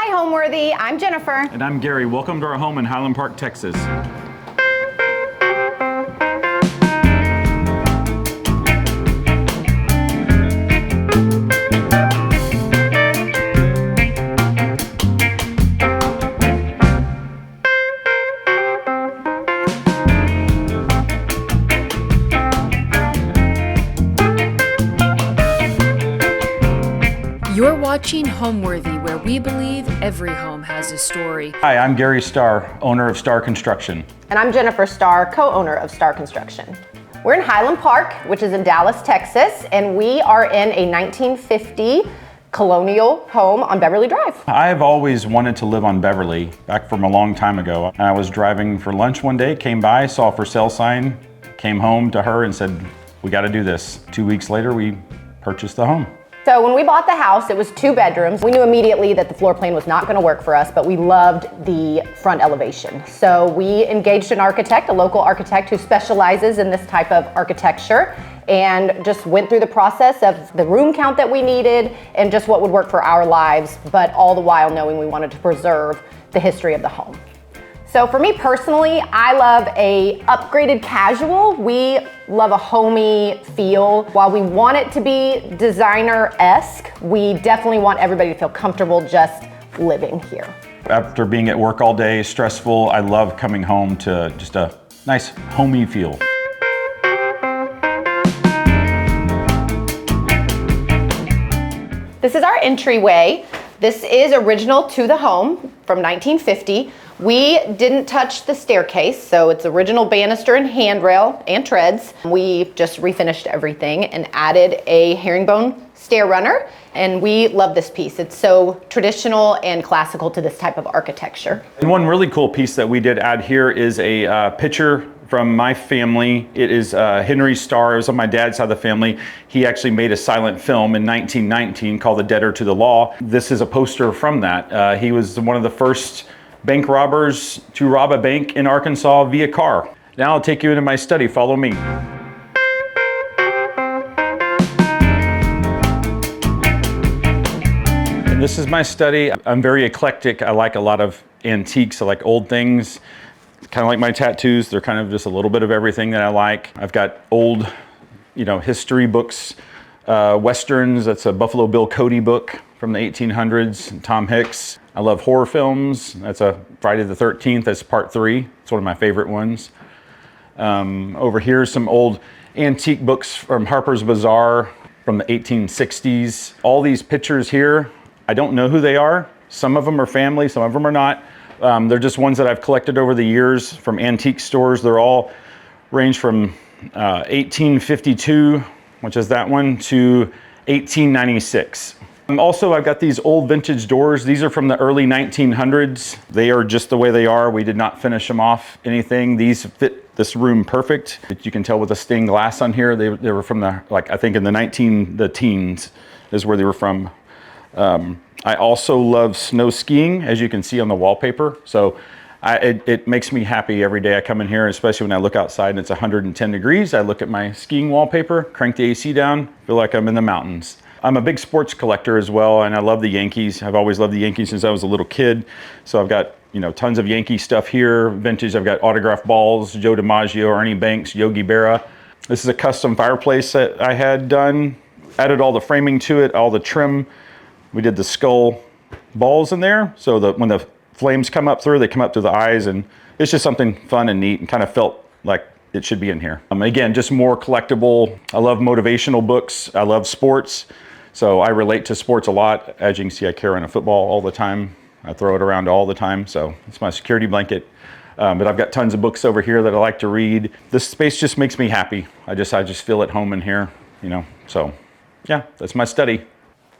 Hi, Homeworthy. I'm Jennifer. And I'm Gary. Welcome to our home in Highland Park, Texas. You're watching Homeworthy, where we believe every home has a story. Hi, I'm Gary Starr, owner of Starr Construction. And I'm Jennifer Starr, co-owner of Starr Construction. We're in Highland Park, which is in Dallas, Texas, and we are in a 1950 Colonial home on Beverly Drive. I've always wanted to live on Beverly, back from a long time ago. I was driving for lunch one day, came by, saw a for sale sign, came home to her and said, we got to do this. 2 weeks later, we purchased the home. So when we bought the house, it was 2 bedrooms. We knew immediately that the floor plan was not going to work for us, but we loved the front elevation. So we engaged an architect, a local architect who specializes in this type of architecture, and just went through the process of the room count that we needed and just what would work for our lives, but all the while knowing we wanted to preserve the history of the home. So for me personally, I love a upgraded casual. We love a homey feel. While we want it to be designer-esque, we definitely want everybody to feel comfortable just living here. After being at work all day, stressful, I love coming home to just a nice homey feel. This is our entryway. This is original to the home from 1950. We didn't touch the staircase, so it's original banister and handrail and treads. We just refinished everything and added a herringbone stair runner, and we love this piece. It's so traditional and classical to this type of architecture. And one really cool piece that we did add here is a picture from my family. It is Henry Starr. It was on my dad's side of the family. He actually made a silent film in 1919 called The Debtor to the Law. This is a poster from that. He was one of the first bank robbers to rob a bank in Arkansas via car. Now I'll take you into my study. Follow me. And this is my study. I'm very eclectic. I like a lot of antiques. I like old things. Kind of like my tattoos. They're kind of just a little bit of everything that I like. I've got old, history books, Westerns. That's a Buffalo Bill Cody book from the 1800s, Tom Hicks. I love horror films. That's a Friday the 13th, that's part 3. It's one of my favorite ones. Over here, some old antique books from Harper's Bazaar from the 1860s. All these pictures here, I don't know who they are. Some of them are family, some of them are not. They're just ones that I've collected over the years from antique stores. They're all range from 1852, which is that one, to 1896. Also, I've got these old vintage doors. These are from the early 1900s. They are just the way they are. We did not finish them off anything. These fit this room perfect. You can tell with the stained glass on here. They were from the, I think in the teens is where they were from. I also love snow skiing, as you can see on the wallpaper. So it makes me happy every day I come in here, especially when I look outside and it's 110 degrees. I look at my skiing wallpaper, crank the AC down, feel like I'm in the mountains. I'm a big sports collector as well, and I love the Yankees. I've always loved the Yankees since I was a little kid. So I've got, tons of Yankee stuff here, vintage. I've got autographed balls, Joe DiMaggio, Ernie Banks, Yogi Berra. This is a custom fireplace that I had done. Added all the framing to it, all the trim. We did the skull balls in there, so that when the flames come up through, they come up through the eyes, and it's just something fun and neat and kind of felt like it should be in here. Again, just more collectible. I love motivational books. I love sports. So I relate to sports a lot. As you can see, I carry on a football all the time. I throw it around all the time. So it's my security blanket. But I've got tons of books over here that I like to read. This space just makes me happy. I just feel at home in here, So yeah, that's my study.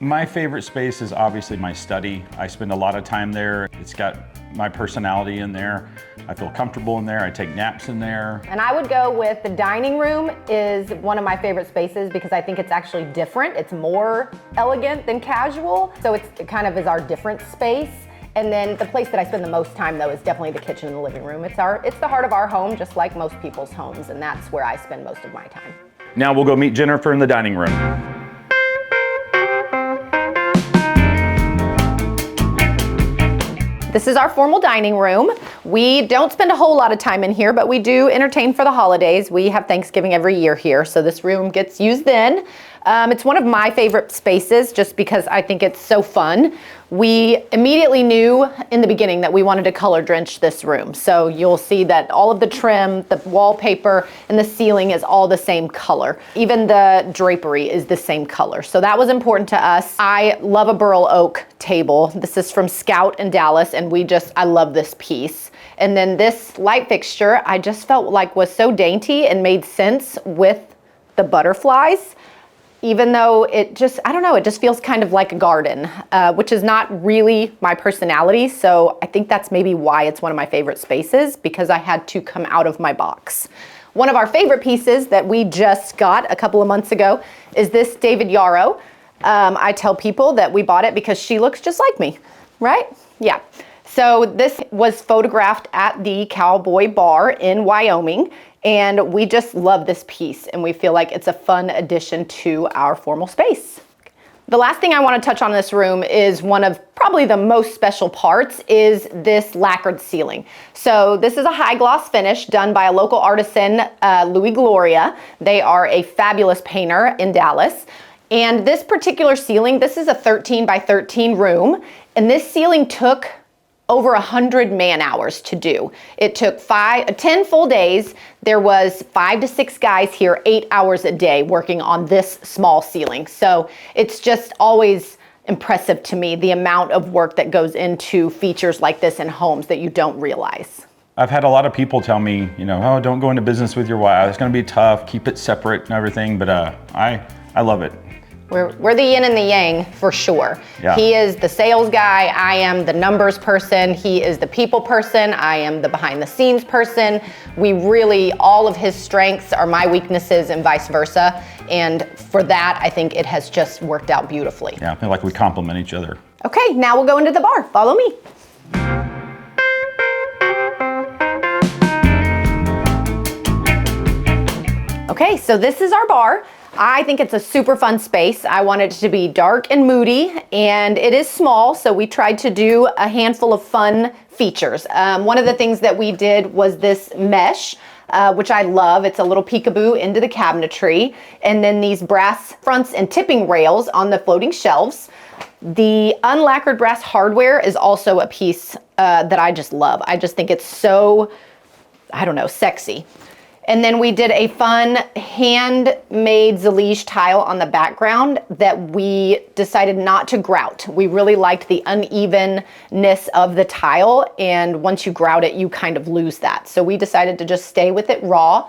My favorite space is obviously my study. I spend a lot of time there. It's got my personality in there. I feel comfortable in there. I take naps in there. And I would go with the dining room is one of my favorite spaces because I think it's actually different. It's more elegant than casual. So it kind of is our different space. And then the place that I spend the most time though is definitely the kitchen and the living room. It's the heart of our home, just like most people's homes. And that's where I spend most of my time. Now we'll go meet Jennifer in the dining room. This is our formal dining room. We don't spend a whole lot of time in here, but we do entertain for the holidays. We have Thanksgiving every year here, so this room gets used then. It's one of my favorite spaces just because I think it's so fun. We immediately knew in the beginning that we wanted to color drench this room. So you'll see that all of the trim, the wallpaper, and the ceiling is all the same color. Even the drapery is the same color. So that was important to us. I love a burl oak table. This is from Scout in Dallas, and I love this piece. And then this light fixture, I just felt like was so dainty and made sense with the butterflies. Even though it just, I don't know, it just feels kind of like a garden, which is not really my personality. So I think that's maybe why it's one of my favorite spaces, because I had to come out of my box. One of our favorite pieces that we just got a couple of months ago is this David Yarrow. I tell people that we bought it because she looks just like me, right? Yeah. So this was photographed at the Cowboy Bar in Wyoming. And we just love this piece, and we feel like it's a fun addition to our formal space. The last thing I want to touch on in this room is one of probably the most special parts is this lacquered ceiling. So this is a high gloss finish done by a local artisan, Louis Gloria. They are a fabulous painter in Dallas. And this particular ceiling, this is a 13 by 13 room, and this ceiling took over 100 man hours to do. It took 10 full days. There was 5 to 6 guys here, 8 hours a day working on this small ceiling. So it's just always impressive to me, the amount of work that goes into features like this in homes that you don't realize. I've had a lot of people tell me, oh, don't go into business with your wife. It's gonna be tough, keep it separate and everything, but I love it. We're the yin and the yang for sure. Yeah. He is the sales guy, I am the numbers person, he is the people person, I am the behind the scenes person. We really, all of his strengths are my weaknesses and vice versa. And for that, I think it has just worked out beautifully. Yeah, I feel like we complement each other. Okay, now we'll go into the bar. Follow me. Okay, so this is our bar. I think it's a super fun space. I wanted it to be dark and moody, and it is small, so we tried to do a handful of fun features. One of the things that we did was this mesh, which I love. It's a little peekaboo into the cabinetry, and then these brass fronts and tipping rails on the floating shelves. The unlacquered brass hardware is also a piece that I just love. I just think it's so, I don't know, sexy. And then we did a fun handmade Zalige tile on the background that we decided not to grout. We really liked the unevenness of the tile, and once you grout it, you kind of lose that. So we decided to just stay with it raw.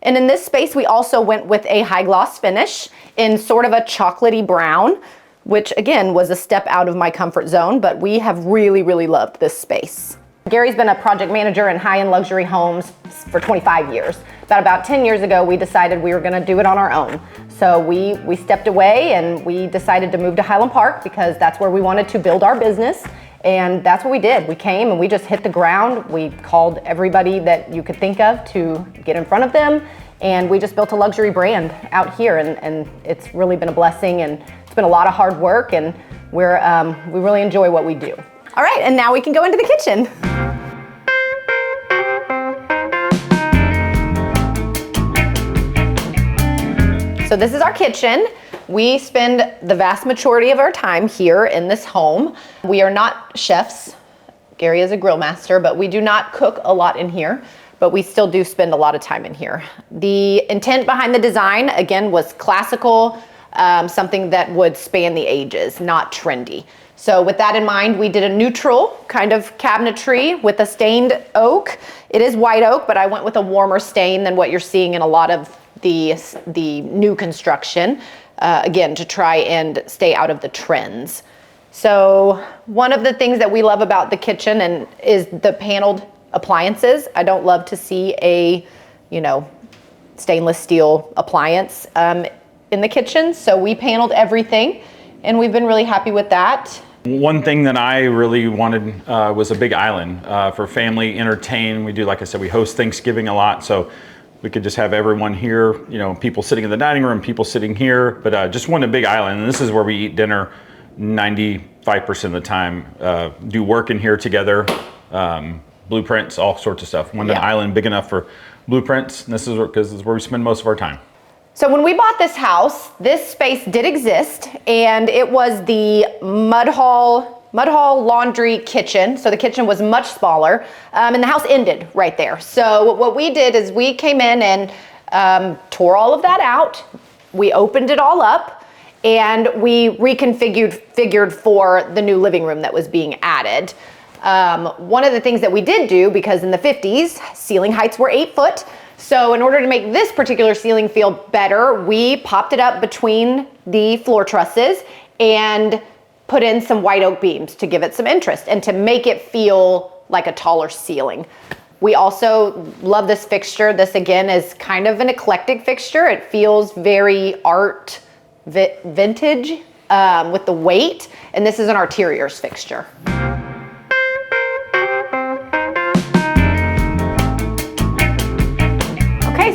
And in this space, we also went with a high gloss finish in sort of a chocolatey brown, which again was a step out of my comfort zone, but we have really, really loved this space. Gary's been a project manager in high-end luxury homes for 25 years. About 10 years ago, we decided we were gonna do it on our own. So we stepped away and we decided to move to Highland Park because that's where we wanted to build our business. And that's what we did. We came and we just hit the ground. We called everybody that you could think of to get in front of them. And we just built a luxury brand out here. And it's really been a blessing, and it's been a lot of hard work, and we really enjoy what we do. All right, and now we can go into the kitchen. So this is our kitchen. We spend the vast majority of our time here in this home. We are not chefs. Gary is a grill master, but we do not cook a lot in here, but we still do spend a lot of time in here. The intent behind the design, again, was classical, something that would span the ages, not trendy. So with that in mind, we did a neutral kind of cabinetry with a stained oak. It is white oak, but I went with a warmer stain than what you're seeing in a lot of the new construction, again, to try and stay out of the trends. So one of the things that we love about the kitchen is the paneled appliances. I don't love to see a, stainless steel appliance in the kitchen. So we paneled everything, and we've been really happy with that. One thing that I really wanted was a big island for family entertain. We do, like I said, we host Thanksgiving a lot, so we could just have everyone here, people sitting in the dining room, people sitting here, but just wanted a big island. And this is where we eat dinner 95% 95% of the time, do work in here together, blueprints, all sorts of stuff. Wanted an island big enough for blueprints, and this is where we spend most of our time. So when we bought this house, this space did exist, and it was the mud hall laundry kitchen. So the kitchen was much smaller, and the house ended right there. So what we did is we came in and tore all of that out. We opened it all up, and we reconfigured for the new living room that was being added. One of the things that we did do, because in the 50s, ceiling heights were 8 foot. So in order to make this particular ceiling feel better, we popped it up between the floor trusses and put in some white oak beams to give it some interest and to make it feel like a taller ceiling. We also love this fixture. This again is kind of an eclectic fixture. It feels very art vintage with the weight, and this is an Arteriors fixture.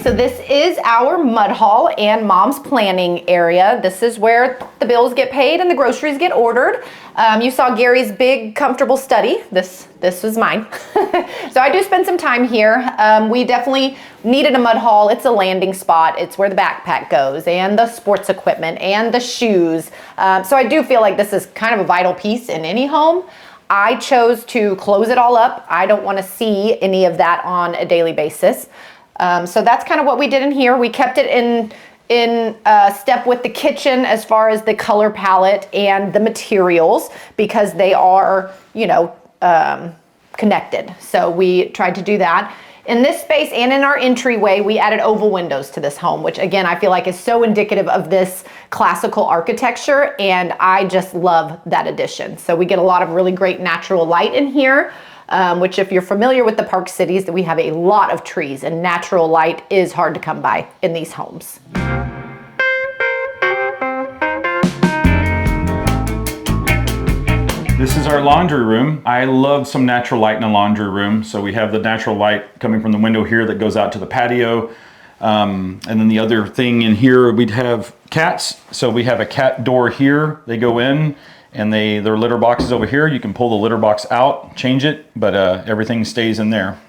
So this is our mud hall and mom's planning area. This is where the bills get paid and the groceries get ordered. You saw Gary's big, comfortable study. This was mine. So I do spend some time here. We definitely needed a mud hall. It's a landing spot. It's where the backpack goes and the sports equipment and the shoes. So I do feel like this is kind of a vital piece in any home. I chose to close it all up. I don't want to see any of that on a daily basis. So that's kind of what we did in here. We kept it in step with the kitchen as far as the color palette and the materials, because they are, connected. So we tried to do that. In this space and in our entryway, we added oval windows to this home, which again, I feel like is so indicative of this classical architecture, and I just love that addition. So we get a lot of really great natural light in here. Which if you're familiar with the Park Cities, that we have a lot of trees, and natural light is hard to come by in these homes. This is our laundry room. I love some natural light in a laundry room. So we have the natural light coming from the window here that goes out to the patio. And then the other thing in here, we'd have cats. So we have a cat door here. They go in. And their litter box is over here. You can pull the litter box out, change it, but everything stays in there.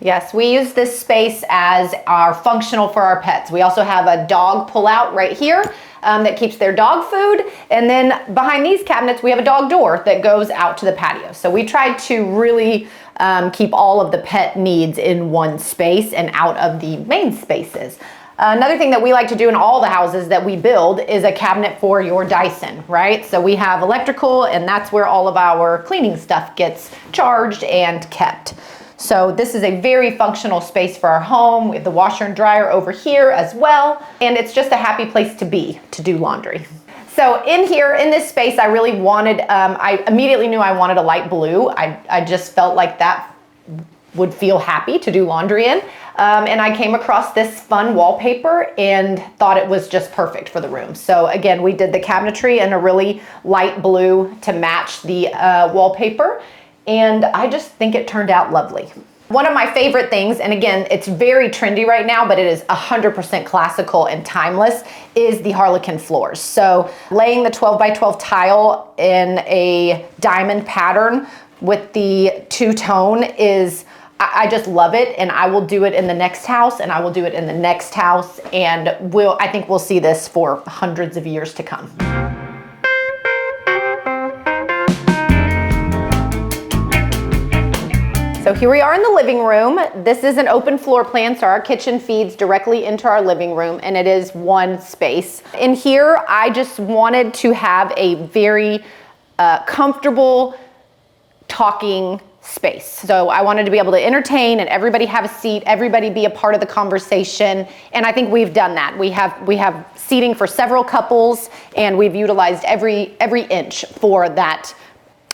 Yes, we use this space as our functional for our pets. We also have a dog pull-out right here that keeps their dog food. And then behind these cabinets, we have a dog door that goes out to the patio. So we tried to really keep all of the pet needs in one space and out of the main spaces. Another thing that we like to do in all the houses that we build is a cabinet for your Dyson, right? So we have electrical, and that's where all of our cleaning stuff gets charged and kept. So this is a very functional space for our home. We have the washer and dryer over here as well, and it's just a happy place to be to do laundry. So in here, in this space, I really wanted, I immediately knew I wanted a light blue. I just felt like that would feel happy to do laundry in. And I came across this fun wallpaper and thought it was just perfect for the room. So again, we did the cabinetry in a really light blue to match the wallpaper. And I just think it turned out lovely. One of my favorite things, and again, it's very trendy right now, but it is 100% classical and timeless, is the Harlequin floors. So laying the 12 by 12 tile in a diamond pattern with the two-tone is, I just love it, and I will do it in the next house, and I will do it in the next house, and I think we'll see this for hundreds of years to come. So here we are in the living room. This is an open floor plan, so our kitchen feeds directly into our living room, and it is one space. In here, I just wanted to have a very comfortable talking space. So I wanted to be able to entertain and everybody have a seat, everybody be a part of the conversation. And I think we've done that. We have seating for several couples, and we've utilized every inch for that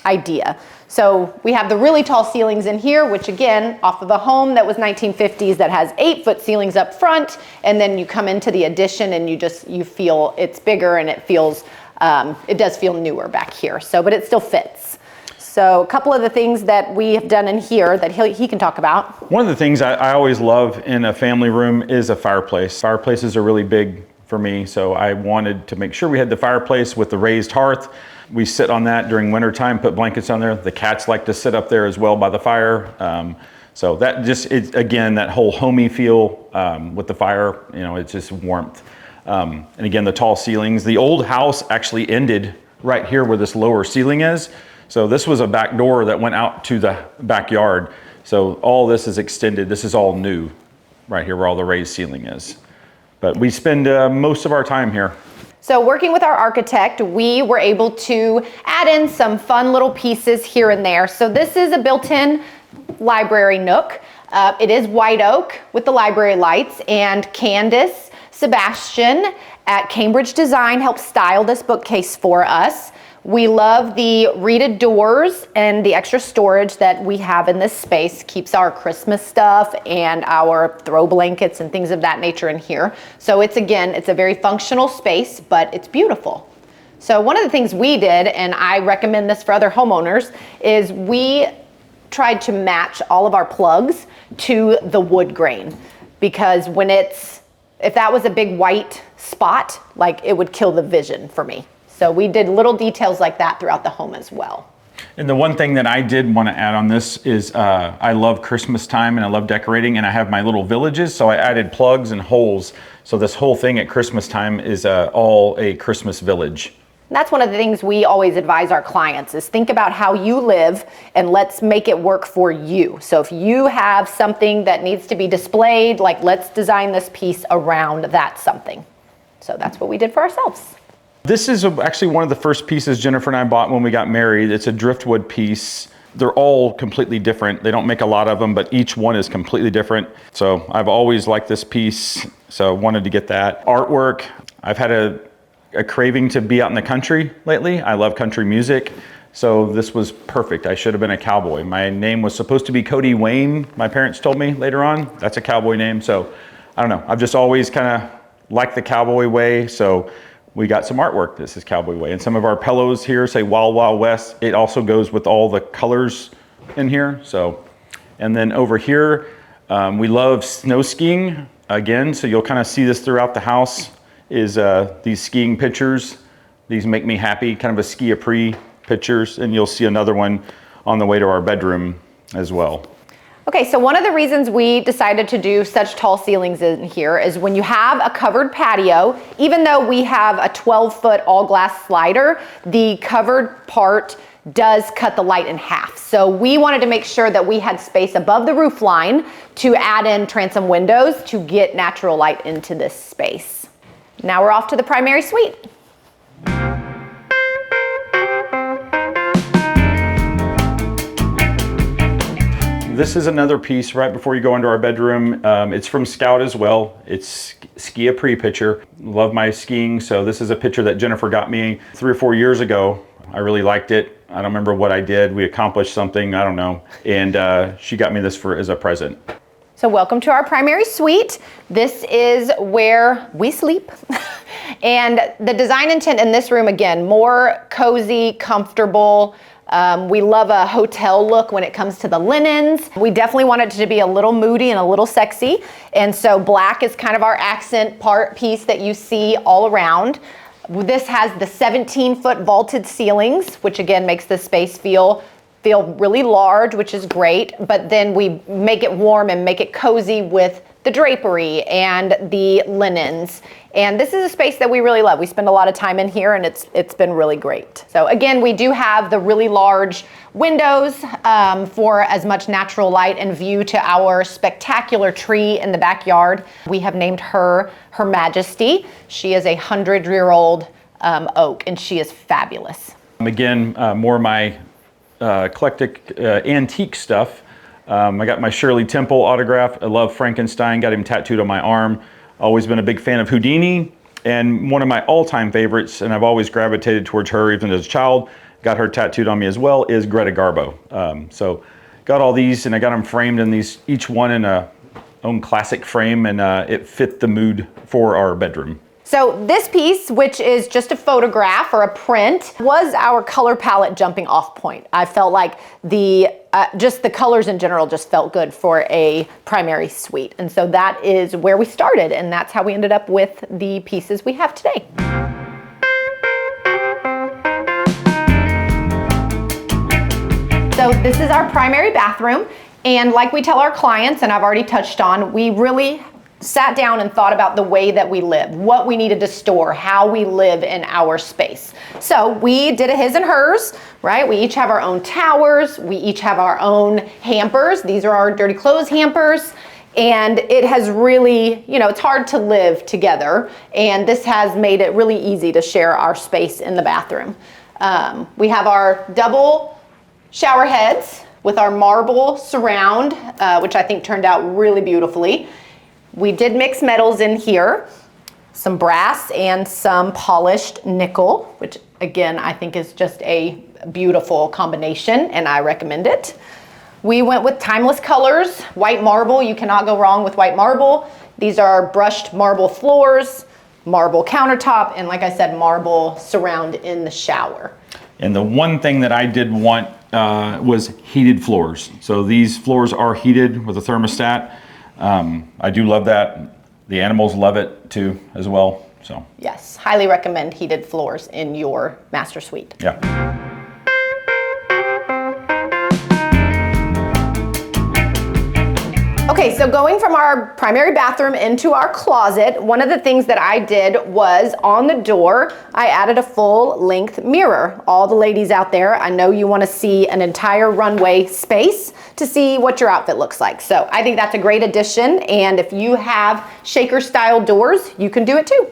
idea. So we have the really tall ceilings in here, which again, off of a home that was 1950s that has 8-foot ceilings up front. And then you come into the addition and you feel it's bigger, and it does feel newer back here. So, but it still fits. So a couple of the things that we have done in here that he can talk about. One of the things I always love in a family room is a fireplace. Fireplaces are really big for me, so I wanted to make sure we had the fireplace with the raised hearth. We sit on that during wintertime, put blankets on there. The cats like to sit up there as well by the fire. So that just, again, that whole homey feel with the fire, you know, it's just warmth. And again, the tall ceilings. The old house actually ended right here where this lower ceiling is. So this was a back door that went out to the backyard. So all this is extended. This is all new right here where all the raised ceiling is. But we spend most of our time here. So working with our architect, we were able to add in some fun little pieces here and there. So this is a built-in library nook. It is white oak with the library lights, and Candace Sebastian at Cambridge Design helped style this bookcase for us. We love the reeded doors and the extra storage that we have in this space. Keeps our Christmas stuff and our throw blankets and things of that nature in here. So it's a very functional space, but it's beautiful. So one of the things we did, and I recommend this for other homeowners, is we tried to match all of our plugs to the wood grain, because if that was a big white spot, like, it would kill the vision for me. So we did little details like that throughout the home as well. And the one thing that I did want to add on this is I love Christmas time and I love decorating, and I have my little villages. So I added plugs and holes. So this whole thing at Christmas time is all a Christmas village. That's one of the things we always advise our clients is think about how you live and let's make it work for you. So if you have something that needs to be displayed, like, let's design this piece around that something. So that's what we did for ourselves. This is actually one of the first pieces Jennifer and I bought when we got married. It's a driftwood piece. They're all completely different. They don't make a lot of them, but each one is completely different. So I've always liked this piece, so I wanted to get that. Artwork, I've had a craving to be out in the country lately. I love country music, so this was perfect. I should have been a cowboy. My name was supposed to be Cody Wayne, my parents told me later on. That's a cowboy name, so I don't know. I've just always kind of liked the cowboy way, so we got some artwork. This is cowboy way. And some of our pillows here say Wild Wild West. It also goes with all the colors in here. So, and then over here, we love snow skiing again. So you'll kind of see this throughout the house is these skiing pictures. These make me happy, kind of a ski-a-pree pictures. And you'll see another one on the way to our bedroom as well. Okay, so one of the reasons we decided to do such tall ceilings in here is when you have a covered patio, even though we have a 12-foot all-glass slider, the covered part does cut the light in half. So we wanted to make sure that we had space above the roof line to add in transom windows to get natural light into this space. Now we're off to the primary suite. This is another piece right before you go into our bedroom. It's from Scout as well. It's ski-a-pree picture. Love my skiing, so this is a picture that Jennifer got me 3 or 4 years ago. I really liked it. I don't remember what I did. We accomplished something, I don't know. And she got me this as a present. So welcome to our primary suite. This is where we sleep. And the design intent in this room, again, more cozy, comfortable. We love a hotel look when it comes to the linens. We definitely want it to be a little moody and a little sexy. And so black is kind of our accent piece that you see all around. This has the 17-foot vaulted ceilings, which again makes the space feel really large, which is great. But then we make it warm and make it cozy with the drapery and the linens. And this is a space that we really love. We spend a lot of time in here and it's been really great. So again, we do have the really large windows for as much natural light and view to our spectacular tree in the backyard. We have named her Her Majesty. She is a 100-year-old oak and she is fabulous. Again, more of my eclectic antique stuff. I got my Shirley Temple autograph. I love Frankenstein, got him tattooed on my arm. Always been a big fan of Houdini, and one of my all-time favorites, and I've always gravitated towards her even as a child, got her tattooed on me as well, is Greta Garbo. So got all these, and I got them framed in these, each one in a own classic frame, and it fit the mood for our bedroom. So this piece, which is just a photograph or a print, was our color palette jumping off point. I felt like just the colors in general just felt good for a primary suite. And so that is where we started, and that's how we ended up with the pieces we have today. So this is our primary bathroom. And like we tell our clients, and I've already touched on, we really sat down and thought about the way that we live, what we needed to store, how we live in our space. So we did a his and hers, right? We each have our own towers. We each have our own hampers. These are our dirty clothes hampers. And it has really, it's hard to live together. And this has made it really easy to share our space in the bathroom. We have our double shower heads with our marble surround, which I think turned out really beautifully. We did mix metals in here, some brass and some polished nickel, which again, I think is just a beautiful combination and I recommend it. We went with timeless colors, white marble. You cannot go wrong with white marble. These are brushed marble floors, marble countertop, and like I said, marble surround in the shower. And the one thing that I did want was heated floors. So these floors are heated with a thermostat. I do love that. The animals love it too, as well. So yes, highly recommend heated floors in your master suite. Yeah. Okay, so going from our primary bathroom into our closet, one of the things that I did was on the door, I added a full-length mirror. All the ladies out there, I know you want to see an entire runway space to see what your outfit looks like. So I think that's a great addition, and if you have shaker-style doors, you can do it too.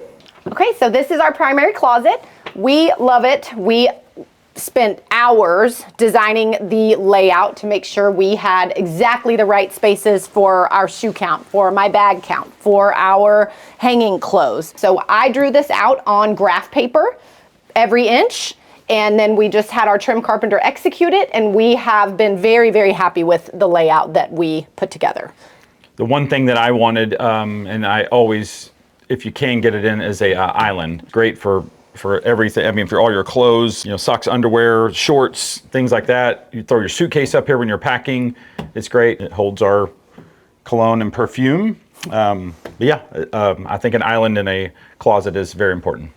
Okay, so this is our primary closet. We love it. We spent hours designing the layout to make sure we had exactly the right spaces for our shoe count, for my bag count, for our hanging clothes. So I drew this out on graph paper, every inch, and then we just had our trim carpenter execute it, and we have been very, very happy with the layout that we put together. The one thing that I wanted, and I always, if you can get it in, is a island. Great for everything. I mean, for all your clothes, socks, underwear, shorts, things like that. You throw your suitcase up here when you're packing. It's great. It holds our cologne and perfume. But yeah, I think an island in a closet is very important.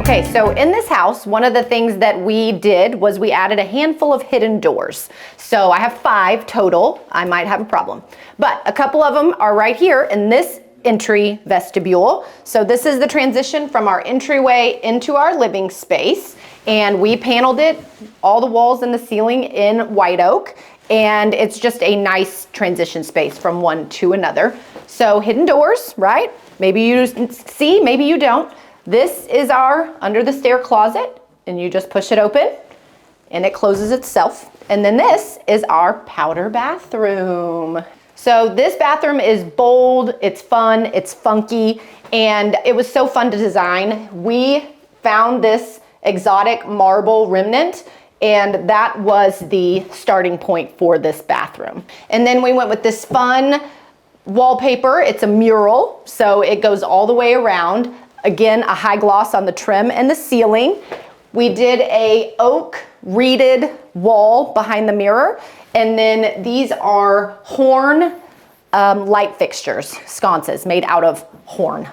Okay, so in this house, one of the things that we did was we added a handful of hidden doors. So I have 5 total. I might have a problem, but a couple of them are right here in this entry vestibule. So this is the transition from our entryway into our living space, and we paneled it, all the walls and the ceiling in white oak, and it's just a nice transition space from one to another. So hidden doors, right? Maybe you see, maybe you don't. This is our under the stair closet, and you just push it open and it closes itself. And then this is our powder bathroom. So this bathroom is bold, it's fun, it's funky, and it was so fun to design. We found this exotic marble remnant, and that was the starting point for this bathroom. And then we went with this fun wallpaper. It's a mural, so it goes all the way around. Again, a high gloss on the trim and the ceiling. We did a oak reeded wall behind the mirror. And then these are horn light fixtures, sconces made out of horn.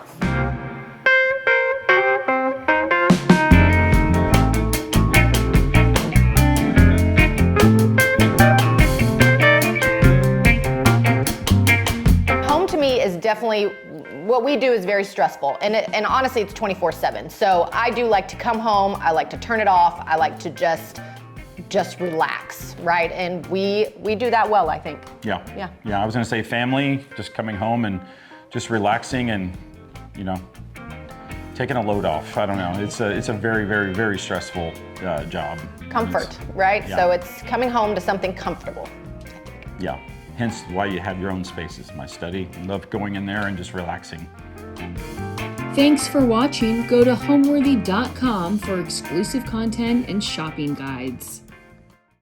Home to me is definitely, what we do is very stressful, and honestly it's 24/7. So I do like to come home, I like to turn it off, I like to just relax, right? And we do that well, I think. Yeah, I was gonna say family, just coming home and just relaxing and, taking a load off. I don't know, it's a very, very, very stressful job. Comfort, right? Yeah. So it's coming home to something comfortable. Yeah. Hence why you have your own spaces. My study, I love going in there and just relaxing. Thanks for watching. Go to homeworthy.com for exclusive content and shopping guides.